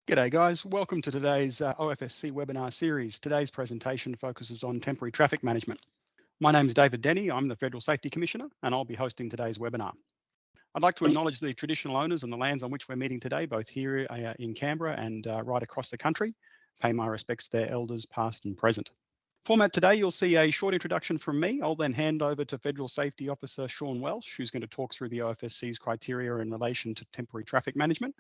G'day guys, welcome to today's OFSC webinar series. Today's presentation focuses on temporary traffic management. My name is David Denney, I'm the Federal Safety Commissioner and I'll be hosting today's webinar. I'd like to acknowledge the traditional owners and the lands on which we're meeting today, both here in Canberra and right across the country. Pay my respects to their elders past and present. Format today, you'll see a short introduction from me. I'll then hand over to Federal Safety Officer Sean Welsh, who's going to talk through the OFSC's criteria in relation to temporary traffic management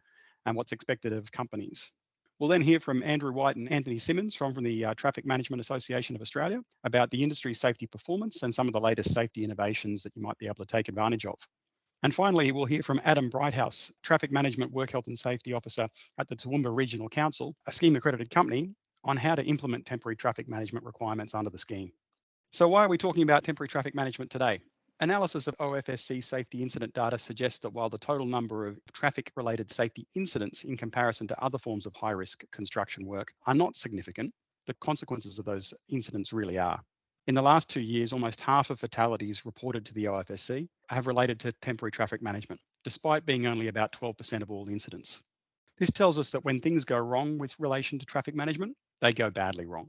and what's expected of companies. We'll then hear from Andrew White and Anthony Simmons from the Traffic Management Association of Australia about the industry's safety performance and some of the latest safety innovations that you might be able to take advantage of. And finally, we'll hear from Adam Brighthouse, Traffic Management Work Health and Safety Officer at the Toowoomba Regional Council, a scheme accredited company, on how to implement temporary traffic management requirements under the scheme. So why are we talking about temporary traffic management today? Analysis of OFSC safety incident data suggests that while the total number of traffic-related safety incidents in comparison to other forms of high-risk construction work are not significant, the consequences of those incidents really are. In the last 2 years, almost half of fatalities reported to the OFSC have related to temporary traffic management, despite being only about 12% of all incidents. This tells us that when things go wrong with relation to traffic management, they go badly wrong.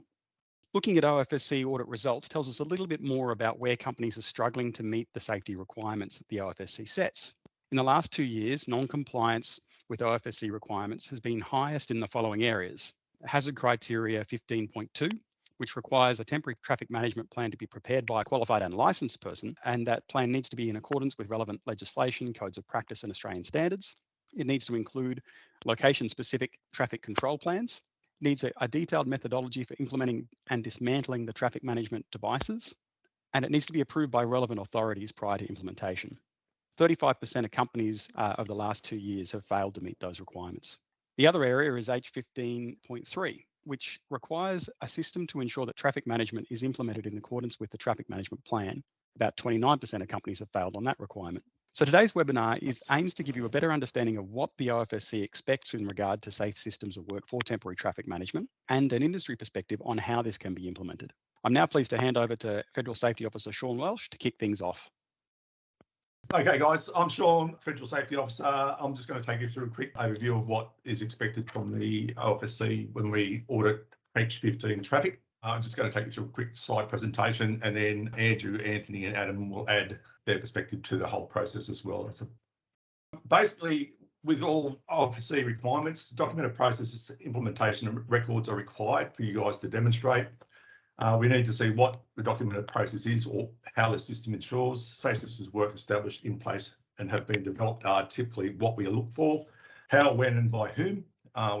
Looking at OFSC audit results tells us a little bit more about where companies are struggling to meet the safety requirements that the OFSC sets. In the last 2 years, non-compliance with OFSC requirements has been highest in the following areas. Hazard criteria 15.2, which requires a temporary traffic management plan to be prepared by a qualified and licensed person, and that plan needs to be in accordance with relevant legislation, codes of practice and Australian standards. It needs to include location-specific traffic control plans, needs a detailed methodology for implementing and dismantling the traffic management devices, and it needs to be approved by relevant authorities prior to implementation. 35% of companies over the last 2 years have failed to meet those requirements. The other area is H15.3, which requires a system to ensure that traffic management is implemented in accordance with the traffic management plan. About 29% of companies have failed on that requirement. So today's webinar aims to give you a better understanding of what the OFSC expects in regard to safe systems of work for temporary traffic management and an industry perspective on how this can be implemented. I'm now pleased to hand over to Federal Safety Officer Sean Welsh to kick things off. Okay guys, I'm Sean, Federal Safety Officer. I'm just going to take you through a quick overview of what is expected from the OFSC when we audit H15 traffic. I'm just going to take you through a quick slide presentation, and then Andrew, Anthony and Adam will add their perspective to the whole process as well. So basically, with all OFSC requirements, documented processes, implementation and records are required for you guys to demonstrate. We need to see what the documented process is or how the system ensures safe systems of work established in place and have been developed are typically what we look for, how, when and by whom.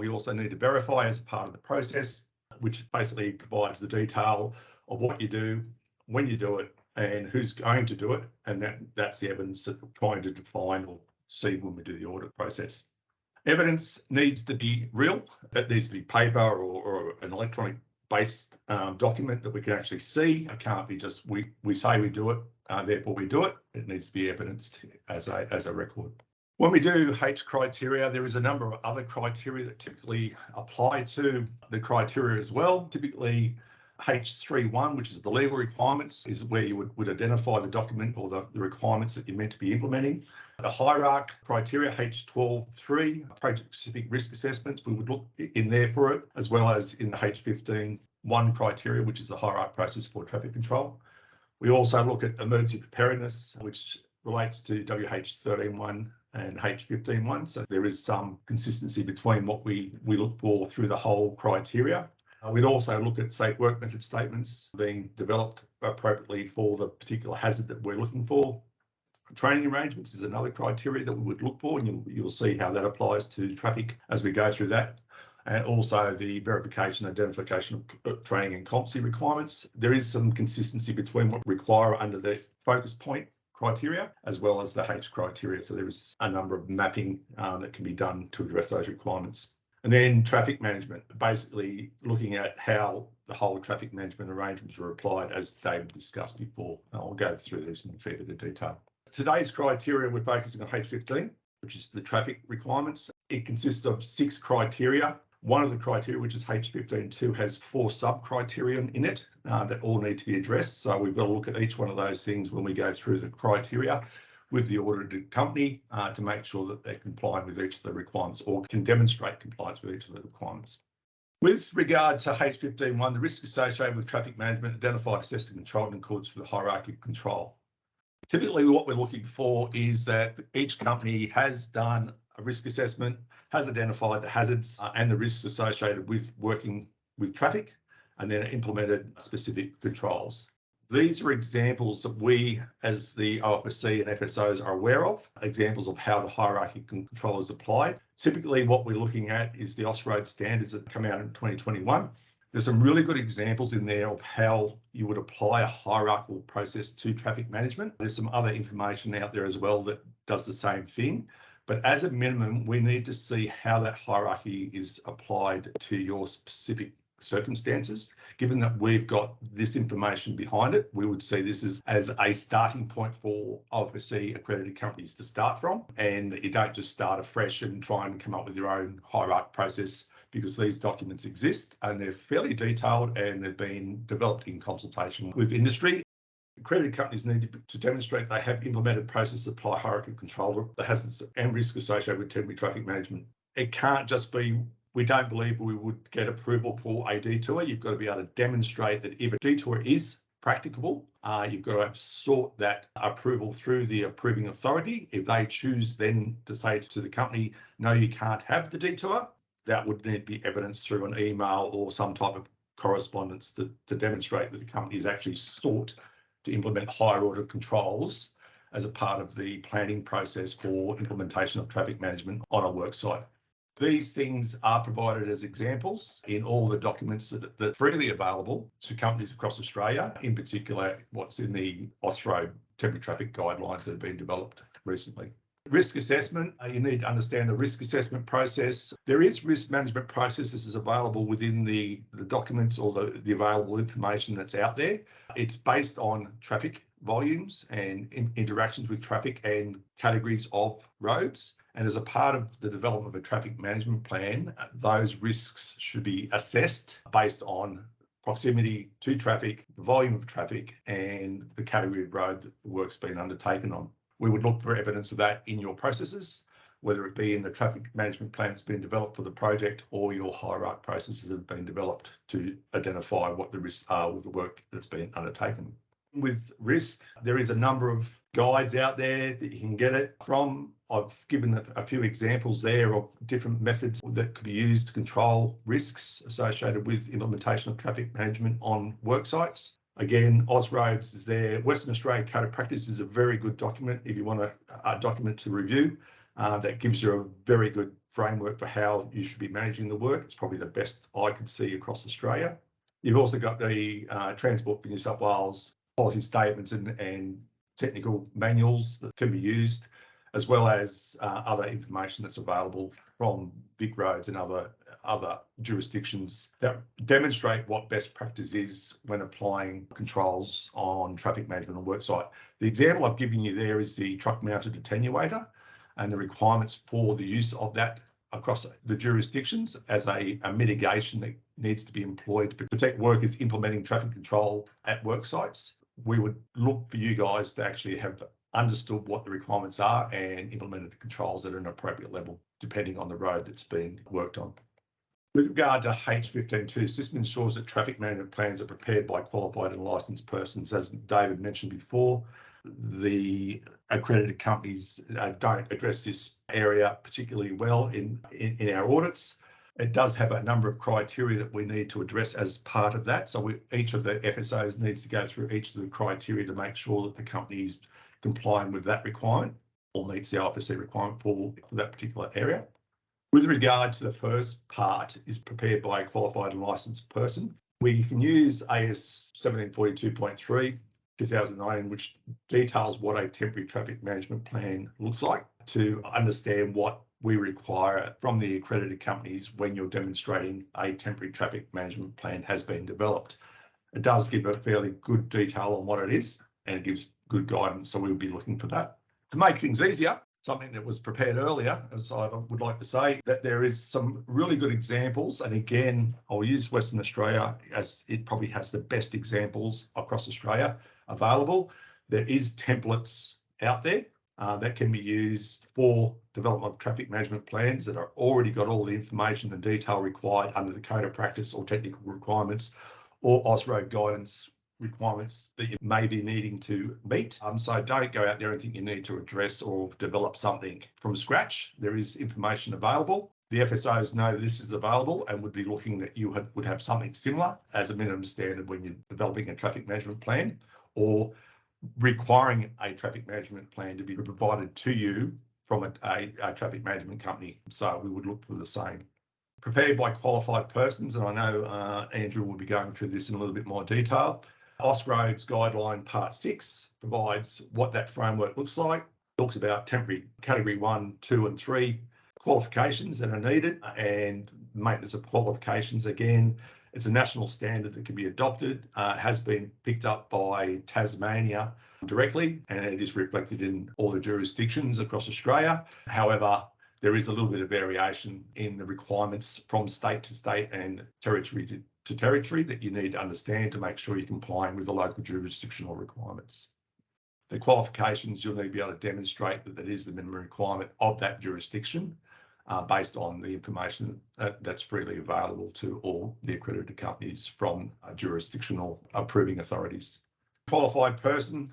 We also need to verify as part of the process, which basically provides the detail of what you do, when you do it, and who's going to do it. And that's the evidence that we're trying to define or see when we do the audit process. Evidence needs to be real. That needs to be paper or an electronic based document that we can actually see. It can't be just we say we do it, therefore we do it. It needs to be evidenced as a record. When we do H criteria, there is a number of other criteria that typically apply to the criteria as well. Typically, H31, which is the legal requirements, is where you would identify the document or the requirements that you're meant to be implementing. The hierarchy criteria, H12.3, project-specific risk assessments, we would look in there for it, as well as in the H15.1 criteria, which is the hierarchy process for traffic control. We also look at emergency preparedness, which relates to WH13.1 and H15.1. So there is some consistency between what we look for through the whole criteria. We'd also look at safe work method statements being developed appropriately for the particular hazard that we're looking for. Training arrangements is another criteria that we would look for, and you'll see how that applies to traffic as we go through that. And also the verification, identification of training and competency requirements. There is some consistency between what we require under the focus point criteria as well as the H criteria. So there is a number of mapping that can be done to address those requirements. And then traffic management, basically looking at how the whole traffic management arrangements are applied, as David discussed before. I'll go through this in a fair bit of detail. Today's criteria, we're focusing on H15, which is the traffic requirements. It consists of 6 criteria. One of the criteria, which is H15.2, has 4 sub-criteria in it that all need to be addressed. So we've got to look at each one of those things when we go through the criteria. with the audited company to make sure that they're complying with each of the requirements or can demonstrate compliance with each of the requirements. With regard to H15.1, the risk associated with traffic management identified, assessed and controlled in accordance with the hierarchy of control. Typically, what we're looking for is that each company has done a risk assessment, has identified the hazards and the risks associated with working with traffic, and then implemented specific controls. These are examples that we, as the OFSC and FSOs, are aware of, examples of how the hierarchy control is applied. Typically, what we're looking at is the OSRoad standards that come out in 2021. There's some really good examples in there of how you would apply a hierarchical process to traffic management. There's some other information out there as well that does the same thing. But as a minimum, we need to see how that hierarchy is applied to your specific circumstances. Given that we've got this information behind it, we would see this as a starting point for OFSC accredited companies to start from, and that you don't just start afresh and try and come up with your own hierarchical process, because these documents exist and they're fairly detailed and they've been developed in consultation with industry. Accredited companies need to demonstrate they have implemented processes that apply hierarchical control, the hazards and risks associated with temporary traffic management. It can't just be, we don't believe we would get approval for a detour. You've got to be able to demonstrate that if a detour is practicable, you've got to have sought that approval through the approving authority. If they choose then to say to the company, no, you can't have the detour, that would need to be evidenced through an email or some type of correspondence to demonstrate that the company has actually sought to implement higher order controls as a part of the planning process for implementation of traffic management on a work site. These things are provided as examples in all the documents that are freely available to companies across Australia, in particular what's in the OSRoad temporary traffic guidelines that have been developed recently. Risk assessment, you need to understand the risk assessment process. There is risk management processes available within the documents or the available information that's out there. It's based on traffic volumes and interactions with traffic and categories of roads. And as a part of the development of a traffic management plan, those risks should be assessed based on proximity to traffic, the volume of traffic, and the category of road that the work's been undertaken on. We would look for evidence of that in your processes, whether it be in the traffic management plan that's been developed for the project or your hierarchical processes that have been developed to identify what the risks are with the work that's been undertaken. With risk, there is a number of guides out there that you can get it from. I've given a few examples there of different methods that could be used to control risks associated with implementation of traffic management on work sites. Again, OSRoads is there. Western Australia Code of Practice is a very good document if you want a document to review. That gives you a very good framework for how you should be managing the work. It's probably the best I could see across Australia. You've also got the Transport for New South Wales policy statements and technical manuals that can be used, as well as other information that's available from big roads and other jurisdictions that demonstrate what best practice is when applying controls on traffic management on work site. The example I've given you there is the truck mounted attenuator and the requirements for the use of that across the jurisdictions as a mitigation that needs to be employed to protect workers implementing traffic control at work sites. We would look for you guys to actually have understood what the requirements are and implemented the controls at an appropriate level, depending on the road that's been worked on. With regard to H15.2, system ensures that traffic management plans are prepared by qualified and licensed persons. As David mentioned before, the accredited companies don't address this area particularly well in our audits. It does have a number of criteria that we need to address as part of that. So each of the FSOs needs to go through each of the criteria to make sure that the company is complying with that requirement or meets the OFSC requirement for that particular area. With regard to the first part, is prepared by a qualified and licensed person. We can use AS 1742.3 2009, which details what a temporary traffic management plan looks like, to understand what we require from the accredited companies when you're demonstrating a temporary traffic management plan has been developed. It does give a fairly good detail on what it is, and it gives good guidance, so we'll be looking for that. To make things easier, something that was prepared earlier, as I would like to say, that there is some really good examples, and again, I'll use Western Australia as it probably has the best examples across Australia available. There is templates out there that can be used for development of traffic management plans that are already got all the information and detail required under the code of practice or technical requirements or OSRO guidance requirements that you may be needing to meet. So don't go out there and think you need to address or develop something from scratch. There is information available. The FSOs know this is available and would be looking that you would have something similar as a minimum standard when you're developing a traffic management plan or requiring a traffic management plan to be provided to you from a traffic management company. So we would look for the same. Prepared by qualified persons, and I know Andrew will be going through this in a little bit more detail. OSRO's guideline part 6 provides what that framework looks like. It talks about temporary category 1, 2 and 3 qualifications that are needed and maintenance of qualifications. Again, it's a national standard that can be adopted. It has been picked up by Tasmania directly and it is reflected in all the jurisdictions across Australia. However, there is a little bit of variation in the requirements from state to state and territory to territory that you need to understand to make sure you're complying with the local jurisdictional requirements. The qualifications, you'll need to be able to demonstrate that that is the minimum requirement of that jurisdiction based on the information that's freely available to all the accredited companies from jurisdictional approving authorities. Qualified person,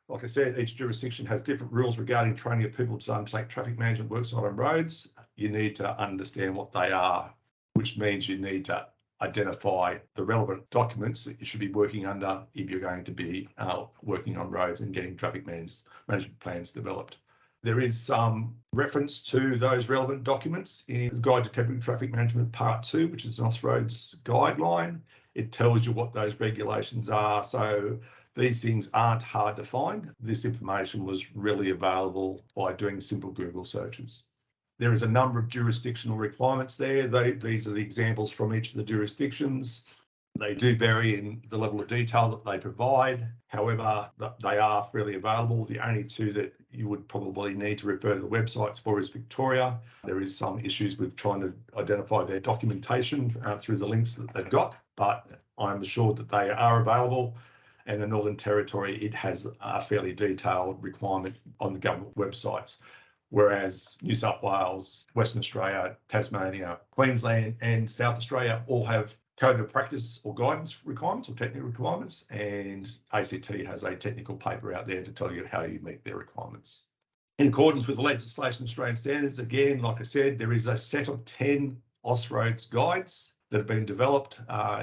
like I said, each jurisdiction has different rules regarding training of people to undertake traffic management works on roads. You need to understand what they are, which means you need to identify the relevant documents that you should be working under if you're going to be working on roads and getting traffic management plans developed. There is some reference to those relevant documents in the Guide to Temporary Traffic Management Part 2, which is an Off-Roads guideline. It tells you what those regulations are. So these things aren't hard to find. This information was really available by doing simple Google searches. There is a number of jurisdictional requirements there. These are the examples from each of the jurisdictions. They do vary in the level of detail that they provide. However, they are freely available. The only two that you would probably need to refer to the websites for is Victoria. There is some issues with trying to identify their documentation through the links that they've got, but I'm assured that they are available. And the Northern Territory, it has a fairly detailed requirement on the government websites, whereas New South Wales, Western Australia, Tasmania, Queensland and South Australia all have code of practice or guidance requirements or technical requirements, and ACT has a technical paper out there to tell you how you meet their requirements. In accordance with the legislation and Australian standards, again, like I said, there is a set of 10 OSROADS guides that have been developed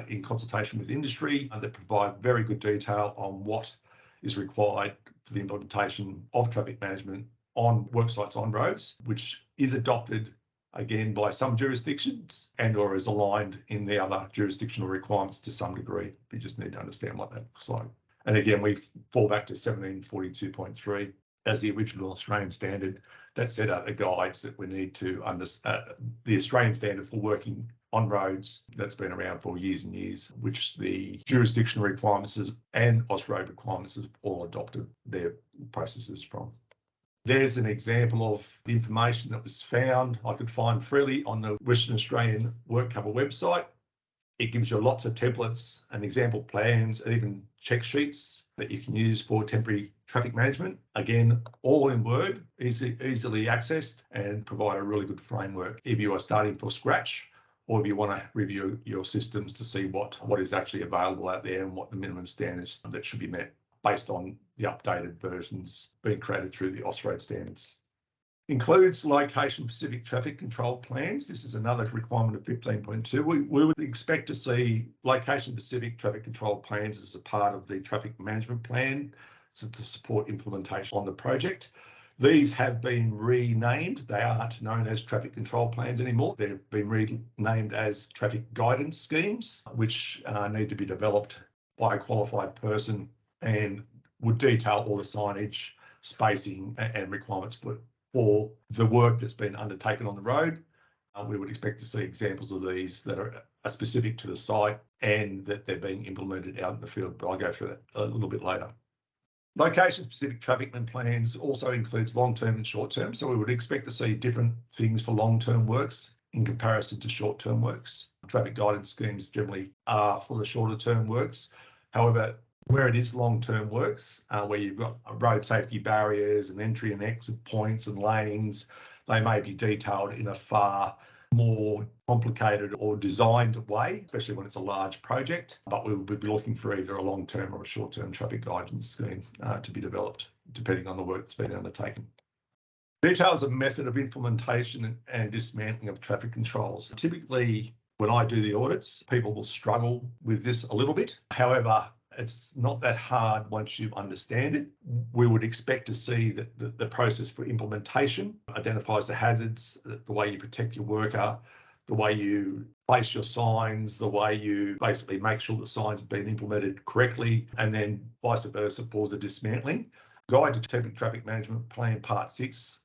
in consultation with industry that provide very good detail on what is required for the implementation of traffic management on worksites on roads, which is adopted again by some jurisdictions and or is aligned in the other jurisdictional requirements to some degree. You just need to understand what that looks like. And again, we fall back to 1742.3 as the original Australian standard that set out the guides that we need to understand. The Australian standard for working on roads that's been around for years and years, which the jurisdictional requirements and OSROAD requirements have all adopted their processes from. There's an example of the information that was found. I could find freely on the Western Australian Work Cover website. It gives you lots of templates and example plans and even check sheets that you can use for temporary traffic management. Again, all in Word, easily accessed and provide a really good framework if you are starting from scratch or if you want to review your systems to see what is actually available out there and what the minimum standards that should be met based on the updated versions being created through the OSROAD standards. Includes location-specific traffic control plans. This is another requirement of 15.2. We would expect to see location-specific traffic control plans as a part of the traffic management plan to support implementation on the project. These have been renamed. They aren't known as traffic control plans anymore. They've been renamed as traffic guidance schemes, which need to be developed by a qualified person and would detail all the signage, spacing and requirements for the work that's been undertaken on the road. We would expect to see examples of these that are specific to the site and that they're being implemented out in the field, but I'll go through that a little bit later. Location-specific traffic plans also includes long-term and short-term, so we would expect to see different things for long-term works in comparison to short-term works. Traffic guidance schemes generally are for the shorter-term works. However, Where it is long-term works, where you've got road safety barriers and entry and exit points and lanes, they may be detailed in a far more complicated or designed way, especially when it's a large project. But we will be looking for either a long-term or a short-term traffic guidance scheme to be developed, depending on the work that's been undertaken. Details of method of implementation and dismantling of traffic controls. Typically, when I do the audits, people will struggle with this a little bit. However, it's not that hard once you understand it. We would expect to see that the process for implementation identifies the hazards, the way you protect your worker, the way you place your signs, the way you basically make sure the signs have been implemented correctly, and then vice versa for the dismantling. Guide to Traffic Management Plan Part 6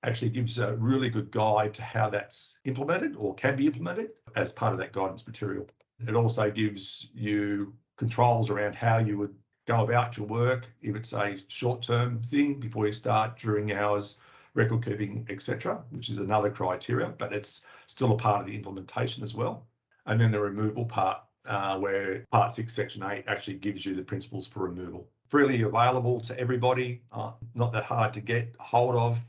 actually gives a really good guide to how that's implemented or can be implemented as part of that guidance material. It also gives you controls around how you would go about your work, if it's a short-term thing before you start, during hours, record keeping, etc., which is another criteria, but it's still a part of the implementation as well. And then the removal part, where Part 6, Section 8 actually gives you the principles for removal. Freely available to everybody, not that hard to get hold of,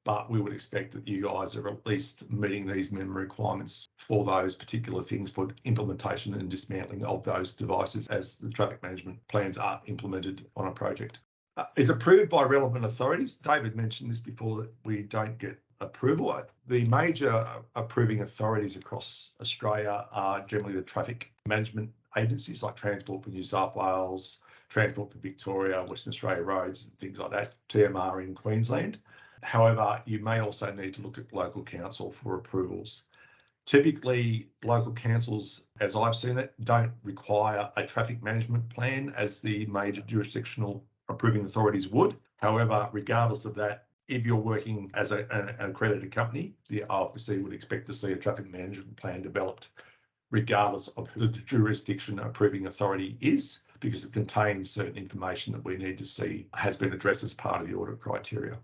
but we would expect that you guys are at least meeting these minimum requirements for those particular things for implementation and dismantling of those devices as the traffic management plans are implemented on a project. Is approved by relevant authorities. David mentioned this before, that we don't get approval. The major approving authorities across Australia are generally the traffic management agencies like Transport for New South Wales, Transport for Victoria, Western Australia Roads, and things like that, TMR in Queensland. However, you may also need to look at local council for approvals. Typically, local councils, as I've seen it, don't require a traffic management plan as the major jurisdictional approving authorities would. However, regardless of that, if you're working as an accredited company, the OFSC would expect to see a traffic management plan developed, regardless of who the jurisdiction approving authority is, because it contains certain information that we need to see has been addressed as part of the audit criteria.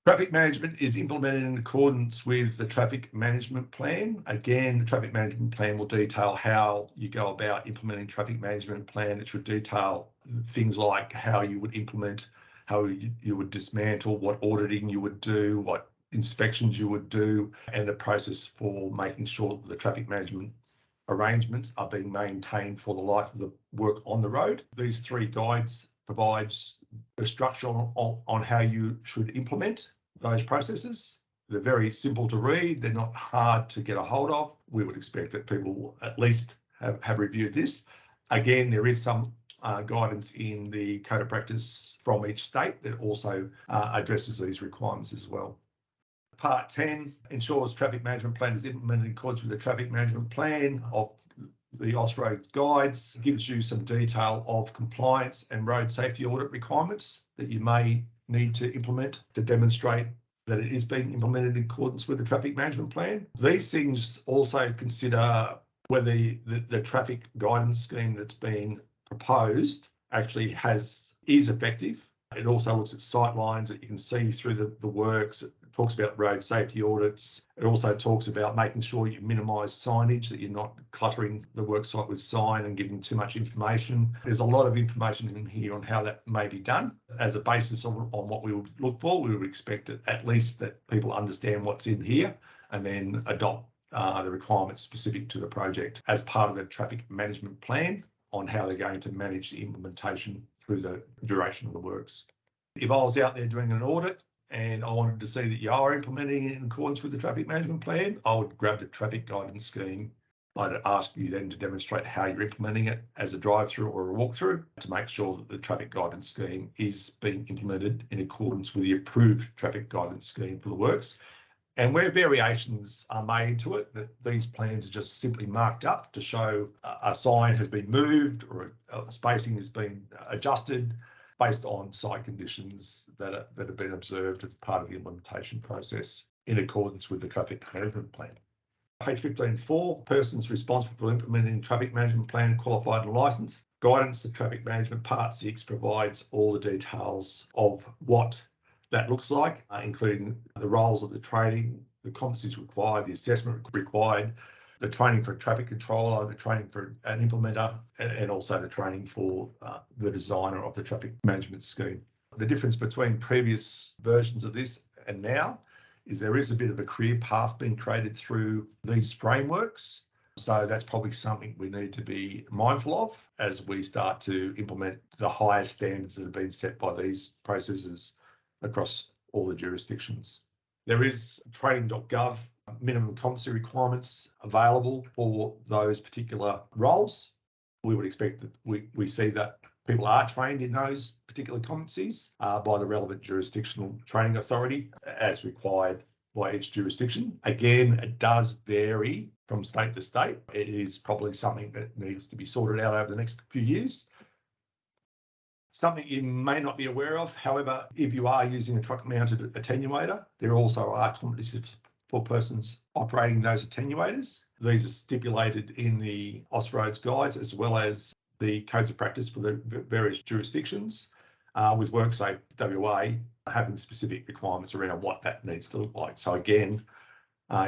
Traffic management is implemented in accordance with the traffic management plan. Again, the traffic management plan will detail how you go about implementing traffic management plan. It should detail things like how you would implement, how you would dismantle, what auditing you would do, what inspections you would do, and the process for making sure that the traffic management arrangements are being maintained for the life of the work on the road. These three guides provides the structure on how you should implement those processes. They're very simple to read. They're not hard to get a hold of. We would expect that people will at least have reviewed this. Again, there is some guidance in the Code of Practice from each state that also addresses these requirements as well. Part 10 ensures traffic management plan is implemented in accordance with the traffic management plan of the AusRoad guides. Gives you some detail of compliance and road safety audit requirements that you may need to implement to demonstrate that it is being implemented in accordance with the traffic management plan. These things also consider whether the traffic guidance scheme that's being proposed actually is effective. It also looks at sight lines that you can see through the works. It talks about road safety audits. It also talks about making sure you minimise signage, that you're not cluttering the worksite with sign and giving too much information. There's a lot of information in here on how that may be done. As a basis on what we would look for, we would expect at least that people understand what's in here and then adopt the requirements specific to the project as part of the traffic management plan on how they're going to manage the implementation through the duration of the works. If I was out there doing an audit and I wanted to see that you are implementing it in accordance with the traffic management plan, I would grab the traffic guidance scheme. I'd ask you then to demonstrate how you're implementing it as a drive-through or a walk-through to make sure that the traffic guidance scheme is being implemented in accordance with the approved traffic guidance scheme for the works. And where variations are made to it, that these plans are just simply marked up to show a sign has been moved or spacing has been adjusted based on site conditions that have been observed as part of the implementation process in accordance with the traffic management plan. Page 15.4, persons responsible for implementing traffic management plan qualified and licensed. Guidance to traffic management part 6 provides all the details of what that looks like, including the roles of the training, the competencies required, the assessment required, the training for a traffic controller, the training for an implementer, and also the training for the designer of the traffic management scheme. The difference between previous versions of this and now is there is a bit of a career path being created through these frameworks. So that's probably something we need to be mindful of as we start to implement the higher standards that have been set by these processes across all the jurisdictions. There is training.gov minimum competency requirements available for those particular roles. We would expect that we see that people are trained in those particular competencies by the relevant jurisdictional training authority as required by each jurisdiction. Again, it does vary from state to state. It is probably something that needs to be sorted out over the next few years. Something you may not be aware of, however, if you are using a truck-mounted attenuator, there also are competencies for persons operating those attenuators. These are stipulated in the Austroads guides as well as the codes of practice for the various jurisdictions, with WorkSafe WA having specific requirements around what that needs to look like. So again,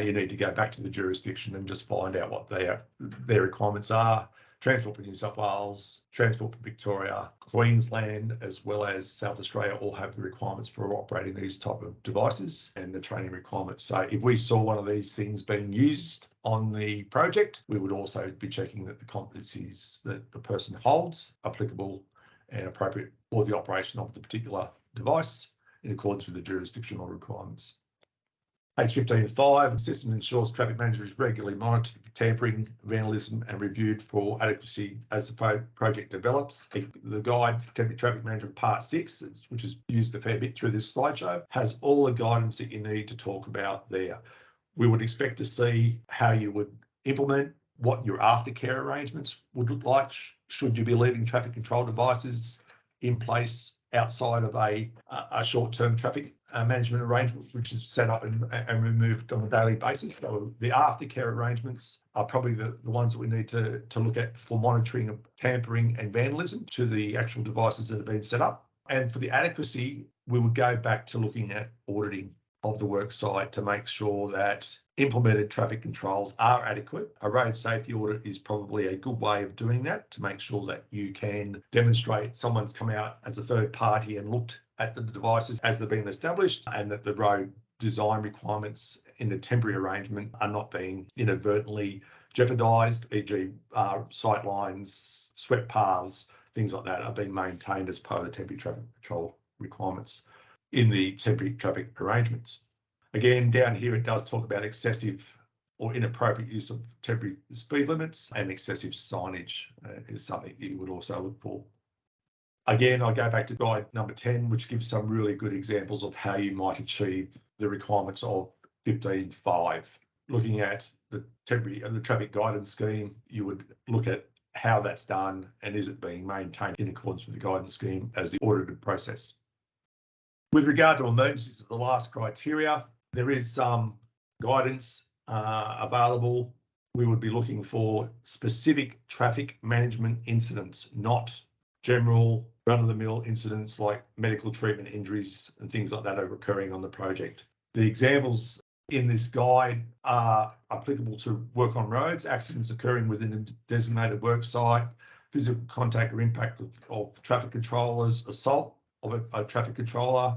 you need to go back to the jurisdiction and just find out what their requirements are. Transport for New South Wales, Transport for Victoria, Queensland, as well as South Australia all have the requirements for operating these type of devices and the training requirements. So if we saw one of these things being used on the project, we would also be checking that the competencies that the person holds are applicable and appropriate for the operation of the particular device in accordance with the jurisdictional requirements. Page 15.5, the system ensures traffic manager is regularly monitored for tampering, vandalism and reviewed for adequacy as the project develops. The guide for temporary traffic management part 6, which is used a fair bit through this slideshow, has all the guidance that you need to talk about there. We would expect to see how you would implement, what your aftercare arrangements would look like should you be leaving traffic control devices in place outside of a short-term traffic management arrangement, which is set up and removed on a daily basis. So the aftercare arrangements are probably the ones that we need to look at for monitoring of tampering and vandalism to the actual devices that have been set up. And for the adequacy, we would go back to looking at auditing of the work site to make sure that implemented traffic controls are adequate. A road safety audit is probably a good way of doing that to make sure that you can demonstrate someone's come out as a third party and looked at the devices as they're being established and that the road design requirements in the temporary arrangement are not being inadvertently jeopardised, e.g. sight lines, swept paths, things like that are being maintained as part of the temporary traffic control requirements in the temporary traffic arrangements. Again, down here, it does talk about excessive or inappropriate use of temporary speed limits, and excessive signage is something you would also look for. Again, I go back to guide number 10, which gives some really good examples of how you might achieve the requirements of 15.5. Looking at the traffic guidance scheme, you would look at how that's done and is it being maintained in accordance with the guidance scheme as the audited process. With regard to emergencies, the last criteria, there is some guidance available. We would be looking for specific traffic management incidents, not general run-of-the-mill incidents like medical treatment injuries and things like that are occurring on the project. The examples in this guide are applicable to work on roads, accidents occurring within a designated work site, physical contact or impact of traffic controllers, assault of a traffic controller,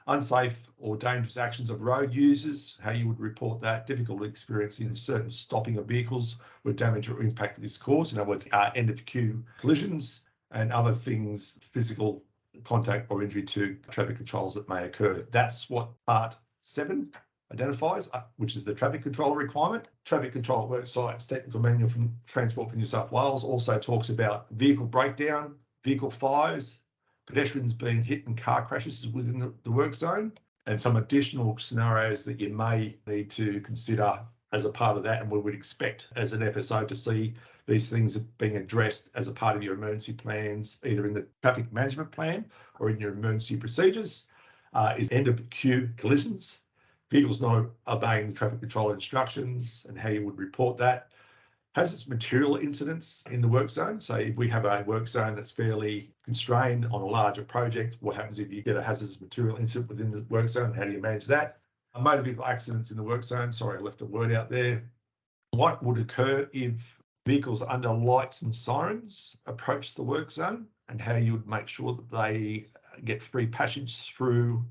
unsafe or dangerous actions of road users, how you would report that, difficulty experiencing certain stopping of vehicles where damage or impact is caused, in other words, end of queue collisions and other things, physical contact or injury to traffic controls that may occur. That's what part 7 identifies, which is the traffic controller requirement. Traffic control work sites technical manual from Transport for New South Wales also talks about vehicle breakdown, vehicle fires, pedestrians being hit and car crashes within the work zone, and some additional scenarios that you may need to consider as a part of that. And we would expect as an FSO to see these things being addressed as a part of your emergency plans, either in the traffic management plan or in your emergency procedures, is end of queue collisions, vehicles not obeying the traffic control instructions and how you would report that. Hazardous material incidents in the work zone. So if we have a work zone that's fairly constrained on a larger project, what happens if you get a hazardous material incident within the work zone? How do you manage that? Motor vehicle accidents in the work zone. Sorry, I left a word out there. what would occur if vehicles under lights and sirens approach the work zone, and how you would make sure that they get free passage through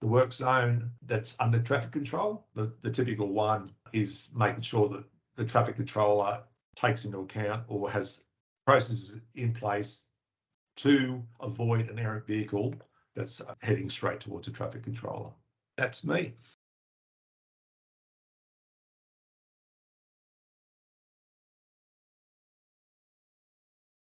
the work zone that's under traffic control. The typical one is making sure that the traffic controller takes into account or has processes in place to avoid an errant vehicle that's heading straight towards a traffic controller. That's me.